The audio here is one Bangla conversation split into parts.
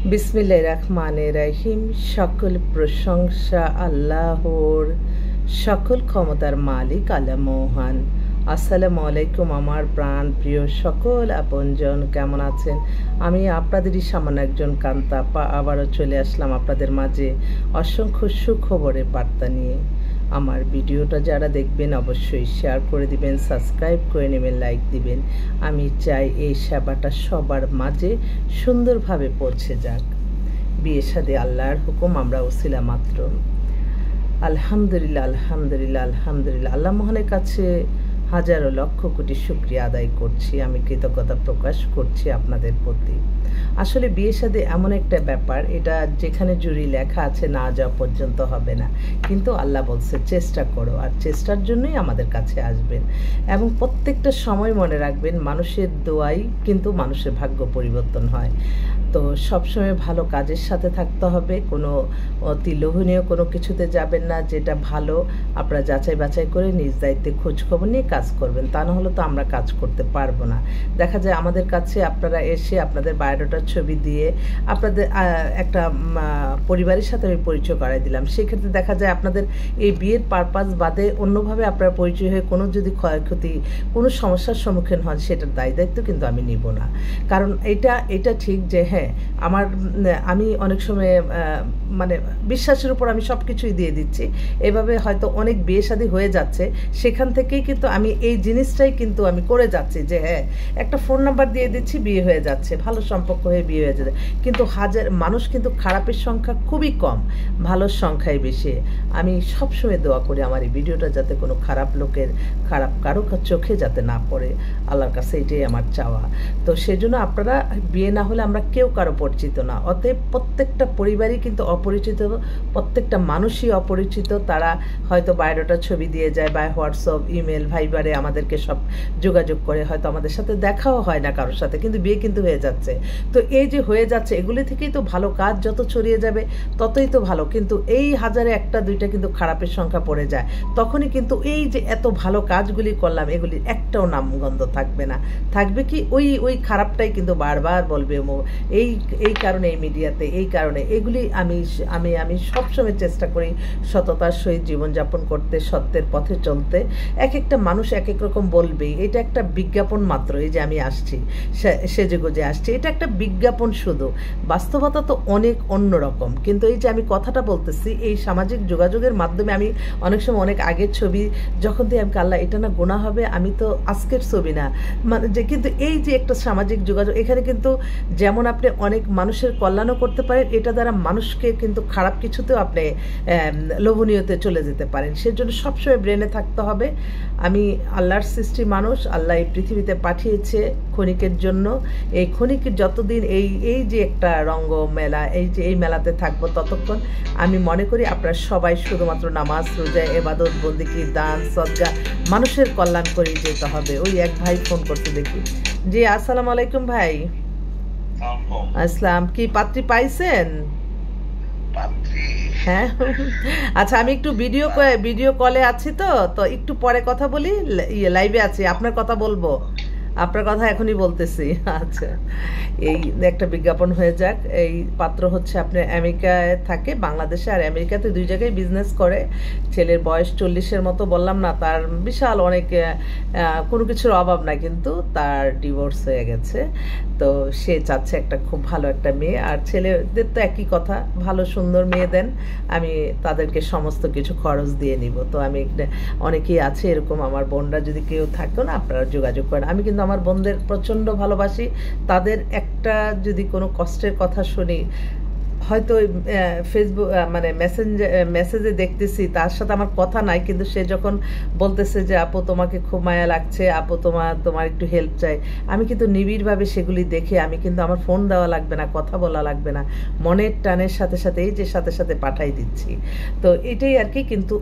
বিসমিল্লাহির রহমানির রহিম। সকল প্রশংসা আল্লাহর, সকল ক্ষমতার মালিক আল্লাহ মহান। আসসালামু আলাইকুম আমার প্রাণ প্রিয় সকল আপনজন, কেমন আছেন? আমি আপনাদেরই সামান্য একজন কান্তাপা আবারও চলে আসলাম আপনাদের মাঝে অসংখ্য সুখবরের বার্তা নিয়ে। আমার ভিডিওটা যারা দেখবেন অবশ্যই শেয়ার করে দিবেন, সাবস্ক্রাইব করে নেবেন, লাইক দিবেন। আমি চাই এই সেবাটা সবার মাঝে সুন্দরভাবে পৌঁছে যাক। বিয়ে শাদী আল্লাহর হুকুম, আমরা ওসিলা মাত্র। আলহামদুলিল্লাহ, আলহামদুলিল্লাহ, আলহামদুলিল্লাহ। আল্লাহ মহানের কাছে হাজারো লক্ষ কোটি শুকরিয়া আদায় করছি, আমি কৃতজ্ঞতা প্রকাশ করছি আপনাদের প্রতি। আসলে বিয়ে শাদী এমন একটা ব্যাপার, এটা যেখানে জুড়ি লেখা আছে না যাওয়া পর্যন্ত হবে না, কিন্তু আল্লাহ বলছে চেষ্টা করো, আর চেষ্টার জন্যই আমাদের কাছে আসবেন। এবং প্রত্যেকটা সময় মনে রাখবেন, মানুষের দোয়াই কিন্তু মানুষের ভাগ্য পরিবর্তন হয়। তো সবসময় ভালো কাজের সাথে থাকতে হবে, কোনো অতি লোভনীয় কোনো কিছুতে যাবেন না। যেটা ভালো আপনারা যাচাই বাছাই করে নিজ দায়িত্বে খোঁজখবর নিয়ে কাজ করবেন, তা না হলে তো আমরা কাজ করতে পারবো না। দেখা যায় আমাদের কাছে আপনারা এসে আপনাদের বায়োডাটার ছবি দিয়ে আপনাদের একটা পরিবারের সাথে আমি পরিচয় করাই দিলাম। সেক্ষেত্রে দেখা যায় আপনাদের এই বিয়ের পারপাস বাদে অন্যভাবে আপনারা পরিচয় হয়ে কোনো যদি ক্ষয়ক্ষতি, কোনো সমস্যার সম্মুখীন হন, সেটার দায়িত্ব কিন্তু আমি নিব না। কারণ এটা ঠিক যে হ্যাঁ, আমি অনেক সময় মানে বিশ্বাসের উপর আমি সব কিছুই দিয়ে দিচ্ছি। এভাবে হয়তো অনেক বিয়ে শাদী হয়ে যাচ্ছে, সেখান থেকেই কিন্তু আমি এই জিনিসটাই কিন্তু আমি করে যাচ্ছি যে হ্যাঁ, একটা ফোন নাম্বার দিয়ে দিচ্ছি, বিয়ে হয়ে যাচ্ছে, ভালো সম্পর্ক হয়ে বিয়ে হয়ে যাচ্ছে। কিন্তু হাজার মানুষ কিন্তু খারাপের সংখ্যা খুবই কম, ভালোর সংখ্যাই বেশি। আমি সবসময় দোয়া করি আমার এই ভিডিওটা যাতে কোনো খারাপ লোকের, খারাপ কারো চোখে যাতে না পড়ে, আল্লাহর কাছে এটাই আমার চাওয়া। তো সেজন্য আপনারা, বিয়ে না হলে আমরা কেউ কারো পরিচিত না, অতএব প্রত্যেকটা পরিবারই কিন্তু অপরিচিত, প্রত্যেকটা মানুষই অপরিচিত। তারা হয়তো বায়োডাটার ছবি দিয়ে যায়, বা হোয়াটসঅ্যাপ, ইমেল, ভাইবারে আমাদেরকে সব যোগাযোগ করে, হয়তো আমাদের সাথে দেখাও হয় না কারোর সাথে, কিন্তু বিয়ে কিন্তু হয়ে যাচ্ছে। তো এই যে হয়ে যাচ্ছে, এগুলি থেকেই তো ভালো কাজ যত ছড়িয়ে যাবে ততই তো ভালো। কিন্তু এই হাজারে একটা দুইটা কিন্তু খারাপের সংখ্যা পড়ে যায়, তখনই কিন্তু এই যে এত ভালো কাজগুলি করলাম, এগুলির একটাও নামগন্ধ থাকবে না। থাকবে কি ওই খারাপটাই কিন্তু বারবার বলবে, এই কারণে এই মিডিয়াতে, এই কারণে এগুলি। আমি সবসময় চেষ্টা করি সততার সহিত জীবনযাপন করতে, সত্যের পথে চলতে। এক একটা মানুষ এক এক রকম বলবেই, এটা একটা বিজ্ঞাপন মাত্র। এই যে আমি আসছি, সেজেগুজে আসছি, এটা একটা বিজ্ঞাপন শুধু, বাস্তবতা তো অনেক অন্যরকম। কিন্তু এই যে আমি কথাটা বলতেছি, এই সামাজিক যোগাযোগের মাধ্যমে আমি অনেক সময় অনেক আগের ছবি যখন দিয়ে আমি আল্লাহ এটা না গোনা হবে, আমি তো আজকের ছবি না, মানে যে কিন্তু এই যে একটা সামাজিক যোগাযোগ, এখানে কিন্তু যেমন আপনি অনেক মানুষের কল্যাণও করতে পারেন, এটা দ্বারা মানুষকে কিন্তু খারাপ কিছুতেও আপনি লোভনীয়তে চলে যেতে পারেন। সেজন্য সবসময় ব্রেনে থাকতে হবে, আমি আল্লাহর সৃষ্টি মানুষ, আল্লাহ এই পৃথিবীতে পাঠিয়েছে ক্ষণিকের জন্য। এই ক্ষণিকের যতদিন এই যে একটা রঙ্গ মেলা, এই মেলাতে থাকবো, ততক্ষণ আমি মনে করি আপনারা সবাই শুধুমাত্র নামাজ, রোজা, ইবাদত, বন্দেগী, দান, সদকা, মানুষের কল্যাণ করেই যেতে হবে। ওই এক ভাই ফোন করতে দেখি। জি, আসসালামু আলাইকুম ভাই। আসসালাম। কি পাত্রী পাইছেন? হ্যাঁ, আচ্ছা, আমি একটু ভিডিও কলে আছি, তো একটু পরে কথা বলি, লাইভে আছি, আপনার কথা বলবো, আপনার কথা এখনই বলতেছি। আচ্ছা, এই একটা বিজ্ঞাপন হয়ে যাক। এই পাত্র হচ্ছে আপনার আমেরিকায় থাকে, বাংলাদেশে আর আমেরিকাতে দুই জায়গায় বিজনেস করে। ছেলের বয়স 40-এর মতো, বললাম না, তার বিশাল অনেক কোনো কিছুর অভাব নাই, কিন্তু তার ডিভোর্স হয়ে গেছে। তো সে চাচ্ছে একটা খুব ভালো একটা মেয়ে, আর ছেলেদের তো একই কথা, ভালো সুন্দর মেয়ে দেন, আমি তাদেরকে সমস্ত কিছু খরচ দিয়ে নিব। তো আমি অনেকেই আছে এরকম, আমার বোনরা যদি কেউ থাকতো না, আপনারা যোগাযোগ করেন। আমি কিন্তু আমার বোনদের প্রচণ্ড ভালোবাসি। তাদের একটা যদি কোনো কষ্টের কথা শুনি, হয়তো ফেসবুক মানে মেসেজে দেখতেছি, তার সাথে আমার কথা নাই, কিন্তু সে যখন বলতেছে যে আপু তোমাকে খুব মায়া লাগছে, আপু তোমার একটু হেল্প চাই, আমি কিন্তু নিবিড়ভাবে সেগুলি দেখে, আমি কিন্তু আমার ফোন দেওয়া লাগবে না, কথা বলা লাগবে না, মনের টানের সাথে সাথে এই যে সাথে সাথে পাঠাই দিচ্ছি। তো এটাই আর কি। কিন্তু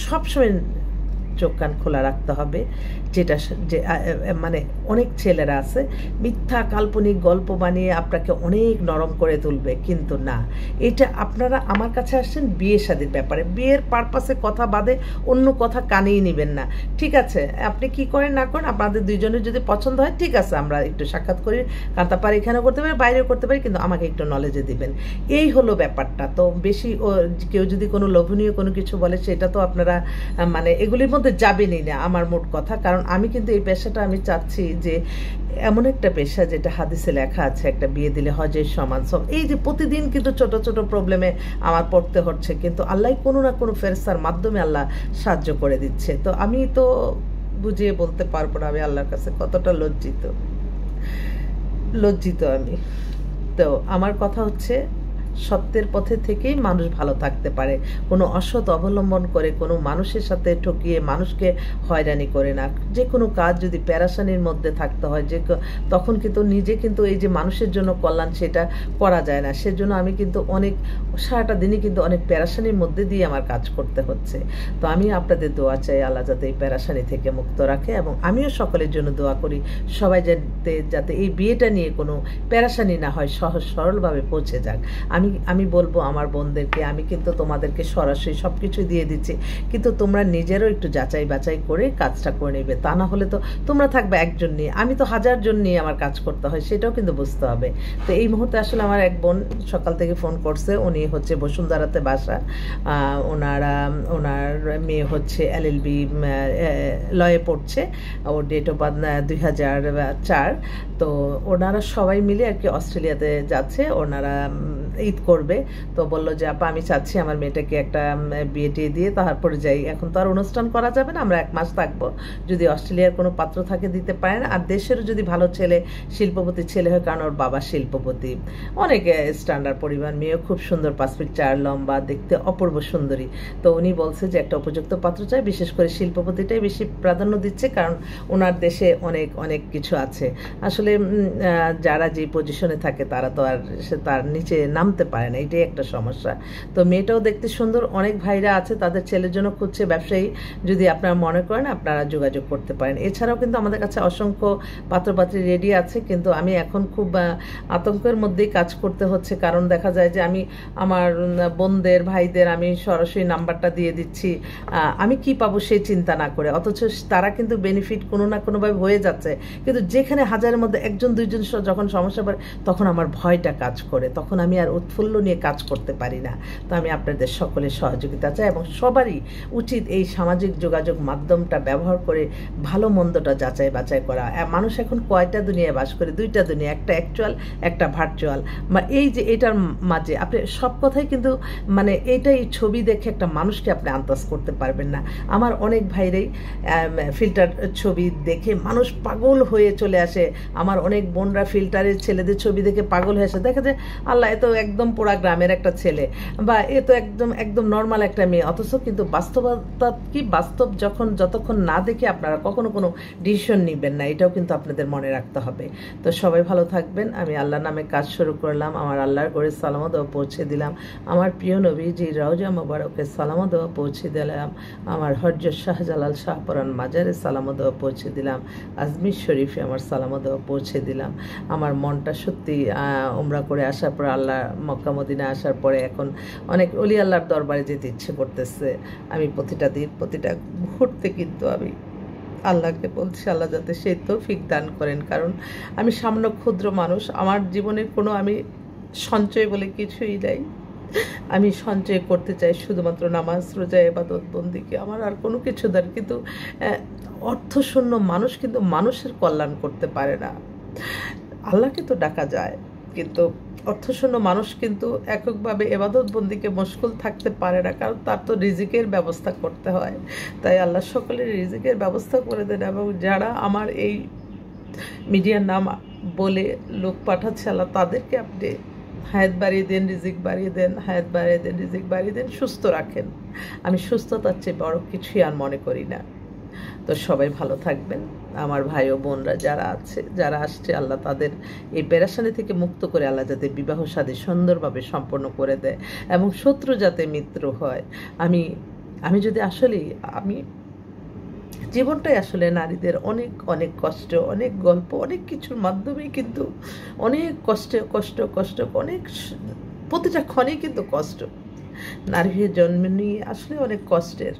সবসময় চোখ কান খোলা রাখতে হবে। যেটা যে মানে অনেক ছেলেরা আছে মিথ্যা কাল্পনিক গল্প বানিয়ে আপনাকে অনেক নরম করে তুলবে, কিন্তু না, এটা আপনারা আমার কাছে আসছেন বিয়ে শাদীর ব্যাপারে, বিয়ের পারপাসে কথা বাদে অন্য কথা কানেই নেবেন না। ঠিক আছে, আপনি কি করেন না করেন, আপনাদের দুইজনের যদি পছন্দ হয় ঠিক আছে, আমরা একটু সাক্ষাৎ করি, কান্তাপাড়া এখানেও করতে পারি, বাইরেও করতে পারি, কিন্তু আমাকে একটু নলেজে দিবেন। এই হলো ব্যাপারটা। তো বেশি কেউ যদি কোনো লোভনীয় কোনো কিছু বলে সেটা তো আপনারা মানে এগুলির মধ্যে যাবেনই না, আমার মোট কথা। কারণ আমি কিন্তু এই পেশাটা আমি চাচ্ছি যে এমন একটা পেশা যেটা হাদিসে লেখা আছে একটা বিয়ে দিলে হজের সমান সব। এই যে প্রতিদিন কিন্তু ছোট ছোট প্রবলেমে আমার পড়তে হচ্ছে, কিন্তু আল্লাহ কোনো না কোনো ফেরেশতার মাধ্যমে আল্লাহ সাহায্য করে দিচ্ছে। তো আমি তো বুঝিয়ে বলতে পারবো না আমি আল্লাহর কাছে কতটা লজ্জিত আমি। তো আমার কথা হচ্ছে সত্যের পথে থেকেই মানুষ ভালো থাকতে পারে, কোনো অসৎ অবলম্বন করে কোনো মানুষের সাথে ঠকিয়ে মানুষকে হয়রানি করে না। যে কোনো কাজ যদি প্যারাশানির মধ্যে থাকতে হয় তখন কিন্তু নিজে কিন্তু এই যে মানুষের জন্য কল্যাণ সেটা করা যায় না। সেজন্য আমি কিন্তু অনেক সারাটা দিনই কিন্তু অনেক প্যারাশানির মধ্যে দিয়ে আমার কাজ করতে হচ্ছে। তো আমি আপনাদের দোয়া চাই আল্লাহ যাতে এই প্যারাশানি থেকে মুক্ত রাখে, এবং আমিও সকলের জন্য দোয়া করি সবাই যাতে এই বিয়েটা নিয়ে কোনো প্যারাশানি না হয়, সহজ সরলভাবে পৌঁছে যাক। আমি বলবো আমার বোনদেরকে, আমি কিন্তু তোমাদেরকে সরাসরি সব কিছু দিয়ে দিচ্ছি, কিন্তু তোমরা নিজেরও একটু যাচাই বাছাই করে কাজটা করে নেবে। তা না হলে তো তোমরা থাকবে একজন নিয়ে, আমি তো 1000 জন নিয়ে আমার কাজ করতে হয়, সেটাও কিন্তু বুঝতে হবে। তো এই মুহূর্তে আসলে আমার এক বোন সকাল থেকে ফোন করছে, উনি হচ্ছে বসুন্ধরাতে বাসা, ওনার মেয়ে হচ্ছে LLB লয়ে পড়ছে, ওর ডেট অফ বার্থ 2004। তো ওনারা সবাই মিলে আর কি অস্ট্রেলিয়াতে যাচ্ছে, ওনারা ঈদ করবে। তো বললো যে আপা আমি চাচ্ছি আমার মেয়েটাকে একটা বিয়ে টিয়ে দিয়ে তারপরে যাই। এখন তো আর অনুষ্ঠান করা যাবে না, আমরা 1 মাস থাকবো, যদি অস্ট্রেলিয়ার কোনো পাত্র থাকে দিতে পারেন, আর দেশেরও যদি ভালো ছেলে শিল্পপতি ছেলে হয়, কারণ ওর বাবা শিল্পপতি, অনেক স্ট্যান্ডার্ড পরিবার, মেয়েও খুব সুন্দর, 5 ফিট 4 লম্বা, দেখতে অপূর্ব সুন্দরী। তো উনি বলছে যে একটা উপযুক্ত পাত্র চাই, বিশেষ করে শিল্পপতিটাই বেশি প্রাধান্য দিচ্ছে, কারণ ওনার দেশে অনেক অনেক কিছু আছে। আসলে যারা যে পজিশনে থাকে তারা তো আর তার নিচে নামতে পারে না, এটাই একটা সমস্যা। তো মেয়েটাও দেখতে সুন্দর, অনেক ভাইরা আছে তাদের ছেলের জন্য খুঁজছে ব্যবসায়ী, যদি আপনারা মনে করেন আপনারা যোগাযোগ করতে পারেন। এছাড়াও কিন্তু আমাদের কাছে অসংখ্য পাত্রপাত্রী রেডি আছে, কিন্তু আমি এখন খুব আতঙ্কের মধ্যেই কাজ করতে হচ্ছে, কারণ দেখা যায় যে আমি আমার বোনদের ভাইদের আমি সরাসরি নাম্বারটা দিয়ে দিচ্ছি, আমি কি পাবো সেই চিন্তা না করে, অথচ তারা কিন্তু বেনিফিট কোনো না কোনোভাবে হয়ে যাচ্ছে, কিন্তু যেখানে 1000-এর মধ্যে 1-2 জন যখন সমস্যা পড়ে তখন আমার ভয়টা কাজ করে, তখন আমি আর উৎফুল্ল নিয়ে কাজ করতে পারি না। তো আমি আপনাদের সকলের সহযোগিতা চাই, এবং সবারই উচিত এই সামাজিক যোগাযোগ মাধ্যমটা ব্যবহার করে ভালো মন্দটা যাচাই বাছাই করা। মানুষ এখন কয়টা দুনিয়ায় বাস করে, 2টা দুনিয়া, একটা অ্যাকচুয়াল একটা ভার্চুয়াল। এই যে এটার মাঝে আপনি সব কথাই কিন্তু মানে এটাই ছবি দেখে একটা মানুষকে আপনি আন্দাজ করতে পারবেন না। আমার অনেক ভাইরাই ফিল্টার ছবি দেখে মানুষ পাগল হয়ে চলে আসে, আমার অনেক বোনরা ফিল্টারের ছেলেদের ছবি দেখে পাগল হয়ে আসে, দেখা যায় আল্লাহ এ তো একদম পোড়া গ্রামের একটা ছেলে, বা এ তো একদম নর্মাল একটা মেয়ে, অথচ কিন্তু বাস্তবতা কি, বাস্তব যতক্ষণ না দেখে আপনারা কখনো কোনো ডিসিশন নেবেন না, এটাও কিন্তু আপনাদের মনে রাখতে হবে। তো সবাই ভালো থাকবেন। আমি আল্লাহর নামে কাজ শুরু করলাম, আমার আল্লাহর করে সালামত পৌঁছে দিলাম, আমার প্রিয় নবীজি রওজা মোবারকে সালামত পৌঁছে দিলাম, আমার হযরত শাহজালাল শাহপরান মাজারে সালামত পৌঁছে দিলাম, আজমির শরীফে আমার সালামত পৌঁছে দিলাম। আমার মনটা সত্যি উমরা করে আসার পর, আল্লাহ মক্কা মদিনা আসার পরে এখন অনেক অলি আল্লাহর দরবারে যেতে ইচ্ছে করতেছে। আমি প্রতিটা দিন প্রতিটা মুহূর্তে কিন্তু আমি আল্লাহকে বলছি আল্লাহ যাতে সেই তৌফিক দান করেন, কারণ আমি সামান্য ক্ষুদ্র মানুষ, আমার জীবনের কোনো আমি সঞ্চয় বলে কিছুই নাই, আমি সঞ্চয় করতে চাই শুধুমাত্র নামাজ রোজা ইবাদত বন্দিকে, আমার আর কোনো কিছু দেন। কিন্তু অর্থশূন্য মানুষ কিন্তু মানুষের কল্যাণ করতে পারে না। আল্লাহকে তো ডাকা যায়, কিন্তু অর্থশূন্য মানুষ কিন্তু এককভাবে ইবাদত বন্দিকে মশগুল থাকতে পারে না, কারণ তার তো রিজিকের ব্যবস্থা করতে হয়। তাই আল্লাহ সকলের রিজিকের ব্যবস্থা করে দেন, এবং যারা আমার এই মিডিয়ার নাম বলে লোক পাঠাচ্ছে আল্লাহ তাদেরকে আপনি হায়াত বাড়িয়ে দেন, রিজিক বাড়িয়ে দেন, হায়াত বাড়িয়ে দেন, রিজিক বাড়িয়ে দেন, সুস্থ রাখেন। আমি সুস্থতার চেয়ে বড় কিছুই আর মনে করি না। তো সবাই ভালো থাকবেন। আমার ভাই ও বোনরা যারা আসছে, আল্লাহ তাদের এই পেরেশানি থেকে মুক্ত করে আল্লাহ যাতে বিবাহ শাদী সুন্দরভাবে সম্পন্ন করে দেয়, এবং শত্রু যাতে মিত্র হয়। আমি যদি আসলেই জীবনটাই আসলে নারীদের অনেক অনেক কষ্ট, অনেক গল্প, অনেক কিছুর মাধ্যমেই কিন্তু অনেক কষ্টে কষ্ট কষ্ট অনেক প্রতিটা ক্ষণেই কিন্তু কষ্ট। নারী হয়ে জন্ম নিয়ে আসলে অনেক কষ্টের।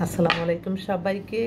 আসসালামু আলাইকুম সবাইকে।